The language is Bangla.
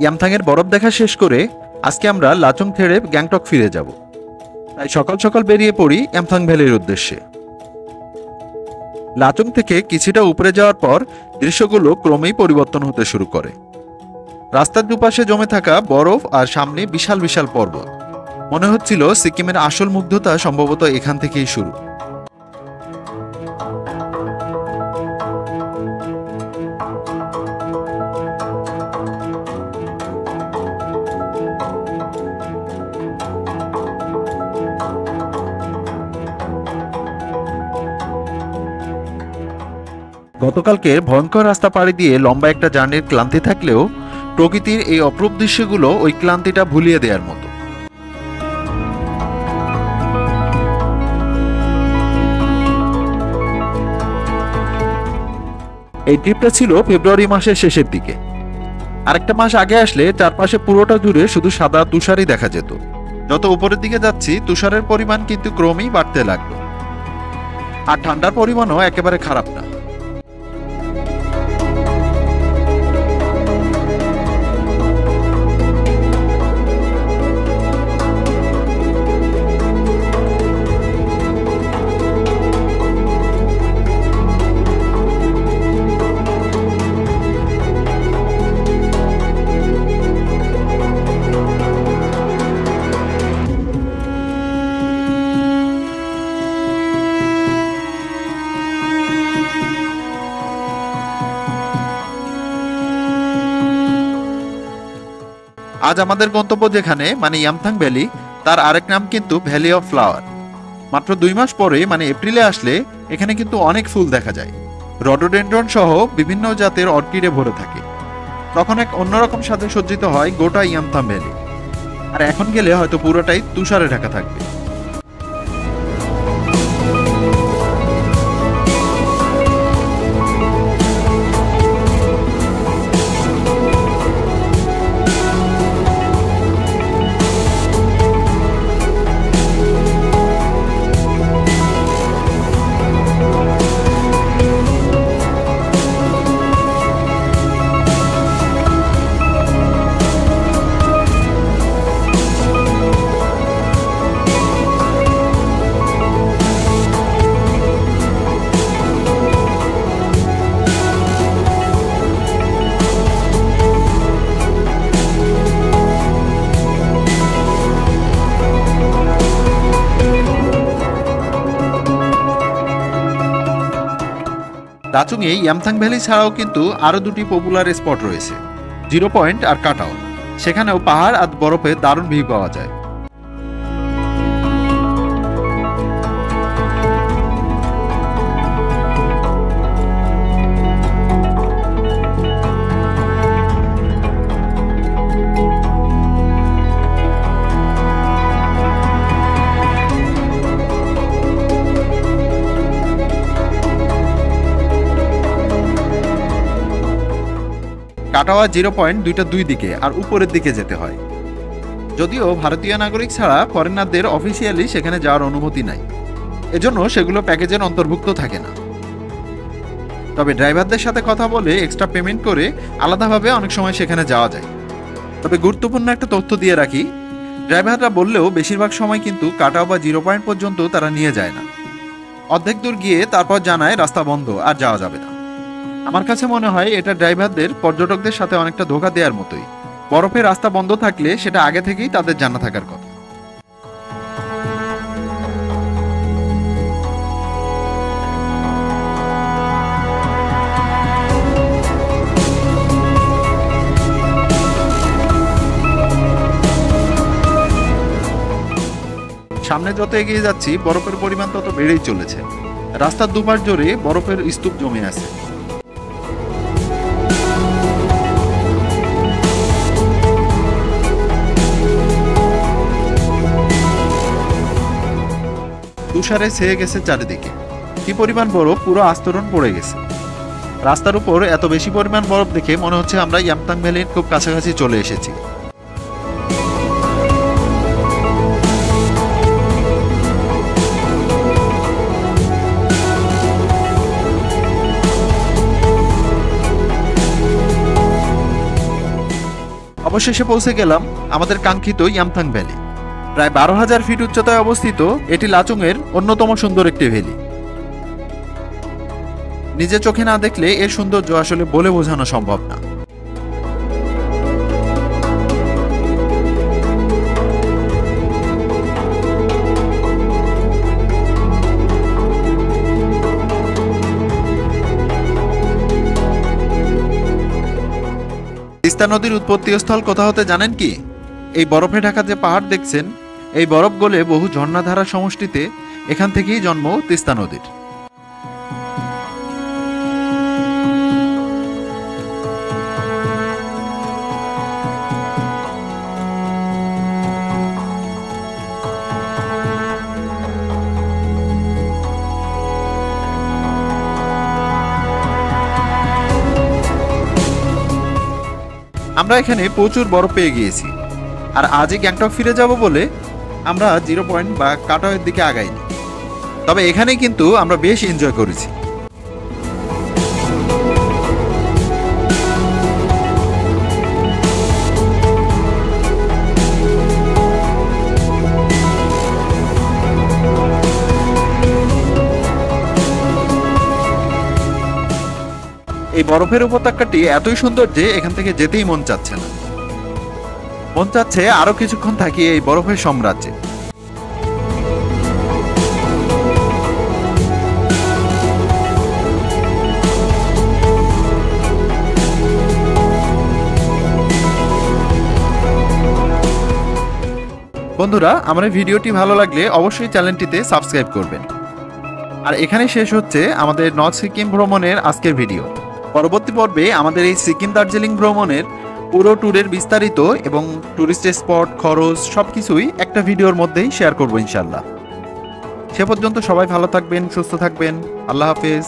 ইয়ামথাংয়ের বরফ দেখা শেষ করে আজকে আমরা লাচুং ছেড়ে গ্যাংটক ফিরে যাব। তাই সকাল সকাল বেরিয়ে পড়ি ইয়ামথাং ভ্যালির উদ্দেশ্যে। লাচুং থেকে কিছুটা উপরে যাওয়ার পর দৃশ্যগুলো ক্রমেই পরিবর্তন হতে শুরু করে। রাস্তার দুপাশে জমে থাকা বরফ আর সামনে বিশাল বিশাল পর্বত। মনে হচ্ছিল সিকিমের আসল মুগ্ধতা সম্ভবত এখান থেকেই শুরু। গতকালকের ভয়ঙ্কর রাস্তা পাড়ি দিয়ে লম্বা একটা জার্নির ক্লান্তি থাকলেও প্রকৃতির এই অপরূপ দৃশ্যগুলো ওই ক্লান্তিটা ভুলিয়ে দেওয়ার মতো। এই ট্রিপটা ছিল ফেব্রুয়ারি মাসের শেষের দিকে। আরেকটা মাস আগে আসলে চারপাশে পুরোটা জুড়ে শুধু সাদা তুষারই দেখা যেত। যত উপরের দিকে যাচ্ছি তুষারের পরিমাণ কিন্তু ক্রমেই বাড়তে লাগলো। আর ঠান্ডার পরিমাণও একেবারে খারাপ না। আজ আমাদের গন্তব্য যেখানে মানে ইয়ামথাং ভ্যালি, তার আরেক নাম কিন্তু ভ্যালি অফ ফ্লাওয়ার। মাত্র 2 মাস পরে মানে এপ্রিলে আসলে এখানে কিন্তু অনেক ফুল দেখা যায়। রডোডেন্ড্রন সহ বিভিন্ন জাতের অর্কিডে ভরে থাকে। তখন এক অন্যরকম সাথে সজ্জিত হয় গোটা ইয়ামথাং ভ্যালি। আর এখন গেলে হয়তো পুরোটাই তুষারে ঢাকা থাকবে। লাচুংয়ে ইয়ামথাং ভ্যালি ছাড়াও কিন্তু আরো 2টি পপুলার স্পট রয়েছে, জিরো পয়েন্ট আর কাটাও। সেখানেও পাহাড় আর বরফে দারুণ ভিউ পাওয়া যায়। কাটাওয়া জিরো পয়েন্ট দুইটা 2 দিকে আর উপরের দিকে যেতে হয়। যদিও ভারতীয় নাগরিক ছাড়া ফরেনারদের অফিসিয়ালি সেখানে যাওয়ার অনুমতি নাই, এজন্য সেগুলো প্যাকেজের অন্তর্ভুক্ত থাকে না। তবে ড্রাইভারদের সাথে কথা বলে এক্সট্রা পেমেন্ট করে আলাদাভাবে অনেক সময় সেখানে যাওয়া যায়। তবে গুরুত্বপূর্ণ একটা তথ্য দিয়ে রাখি, ড্রাইভাররা বললেও বেশিরভাগ সময় কিন্তু কাটাও বা জিরো পয়েন্ট পর্যন্ত তারা নিয়ে যায় না। অর্ধেক দূর গিয়ে তারপর জানায় রাস্তা বন্ধ, আর যাওয়া যাবে না। আমার কাছে মনে হয় এটা ড্রাইভারদের পর্যটকদের সাথে অনেকটা ধোঁকা দেওয়ার মতোই। বরফে রাস্তা বন্ধ থাকলে সেটা আগে থেকেই তাদের জানা থাকার কথা। সামনে যত এগিয়ে যাচ্ছি বরফের পরিমাণ তত বেড়েই চলেছে। রাস্তার দুপাশ জুড়ে বরফের স্তূপ জমে আছে। তুষারে ছেয়ে গেছে চারিদিকে। কি পরিমাণ বরফ, পুরো আস্তরণ পড়ে গেছে। রাস্তার উপর এত বেশি পরিমাণ বরফ দেখে মনে হচ্ছে আমরা ইয়ামথাং ভ্যালির খুব কাছাকাছি চলে এসেছি। অবশেষে পৌঁছে গেলাম আমাদের কাঙ্ক্ষিত ইয়ামথাং ভ্যালি। প্রায় 12,000 ফিট উচ্চতায় অবস্থিত এটি লাচুংয়ের অন্যতম সুন্দর একটি ভ্যালি। নিজে চোখে না দেখলে এর সৌন্দর্য আসলে বলে বোঝানো সম্ভব না। তিস্তা নদীর উৎপত্তিস্থল কোথা হতে জানেন কি? এই বরফে ঢাকা যে পাহাড় দেখছেন, এই বরফ গলে বহু ঝর্ণাধারার সমষ্টিতে এখান থেকেই জন্ম তিস্তা নদীর। আমরা এখানে প্রচুর বরফ পেয়ে গিয়েছি, আর আজই গ্যাংটক ফিরে যাব বলে আমরা 0 পয়েন্ট বা কাটাওয়ের দিকে আগাইনি। তবে এখানেই কিন্তু আমরা বেশ এনজয় করেছি। এই বরফের উপত্যকাটি এতই সুন্দর যে এখান থেকে যেতেই মন চাচ্ছে না, মন চাচ্ছে আরো কিছুক্ষণ থাকি এই বরফের সাম্রাজ্যে। বন্ধুরা, আমার এই ভিডিওটি ভালো লাগলে অবশ্যই চ্যানেলটিতে সাবস্ক্রাইব করবেন। আর এখানে শেষ হচ্ছে আমাদের নর্থ সিকিম ভ্রমণের আজকের ভিডিও। পরবর্তী পর্বে আমাদের এই সিকিম দার্জিলিং ভ্রমণের পুরো ট্যুরের বিস্তারিত এবং টুরিস্ট স্পট, খরচ সবকিছুই একটা ভিডিওর মধ্যেই শেয়ার করব ইনশাআল্লাহ। সে পর্যন্ত সবাই ভালো থাকবেন, সুস্থ থাকবেন। আল্লাহ হাফেজ।